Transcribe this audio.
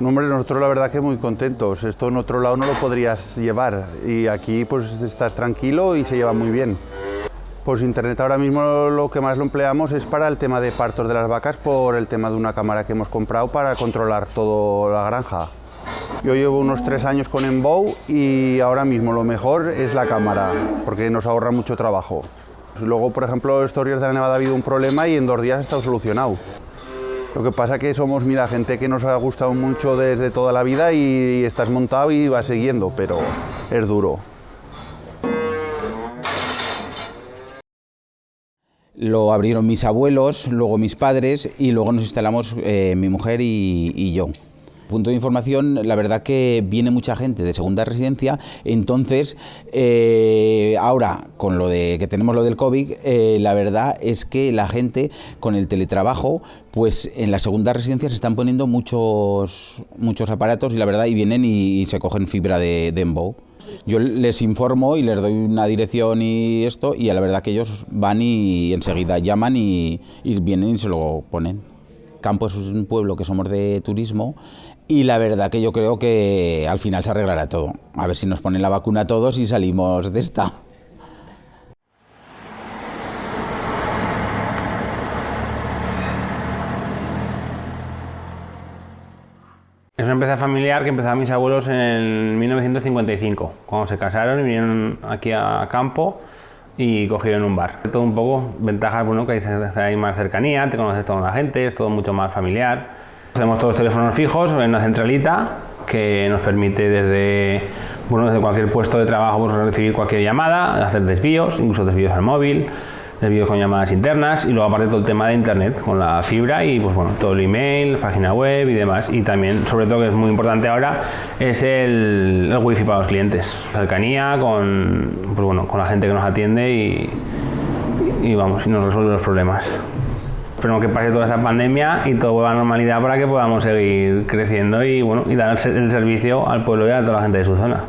No, hombre, nosotros la verdad que muy contentos. Esto en otro lado no lo podrías llevar y aquí pues estás tranquilo y se lleva muy bien. Pues internet ahora mismo lo que más lo empleamos es para el tema de partos de las vacas por el tema de una cámara que hemos comprado para controlar toda la granja. Yo llevo unos 3 años con Embow y ahora mismo lo mejor es la cámara porque nos ahorra mucho trabajo. Luego, por ejemplo, estos días de la nevada ha habido un problema y en 2 días ha estado solucionado. Lo que pasa que somos, mira, gente que nos ha gustado mucho desde toda la vida y estás montado y vas siguiendo, pero es duro. Lo abrieron mis abuelos, luego mis padres y luego nos instalamos mi mujer y yo. Punto de información, la verdad que viene mucha gente de segunda residencia, entonces ahora con lo de que tenemos lo del COVID, la verdad es que la gente con el teletrabajo, pues en las segundas residencias se están poniendo muchos aparatos y la verdad y vienen y se cogen fibra de Embow. Yo les informo y les doy una dirección y esto y a la verdad que ellos van y enseguida llaman y vienen y se lo ponen. Campo es un pueblo que somos de turismo y la verdad que yo creo que al final se arreglará todo. A ver si nos ponen la vacuna a todos y salimos de esta. Es una empresa familiar que empezaron mis abuelos en 1955, cuando se casaron y vinieron aquí a campo y cogieron un bar. Todo un poco ventajas, bueno, que hay más cercanía, te conoces toda la gente, es todo mucho más familiar. Tenemos todos teléfonos fijos en una centralita que nos permite desde cualquier puesto de trabajo pues, recibir cualquier llamada, hacer desvíos, incluso desvíos al móvil, desvíos con llamadas internas y luego aparte todo el tema de internet con la fibra y pues bueno, todo el email, página web y demás. Y también, sobre todo, que es muy importante ahora, es el wifi para los clientes. Cercanía con la gente que nos atiende y vamos, y nos resuelve los problemas. Esperemos que pase toda esta pandemia y todo vuelva a la normalidad para que podamos seguir creciendo y dar el servicio al pueblo y a toda la gente de su zona.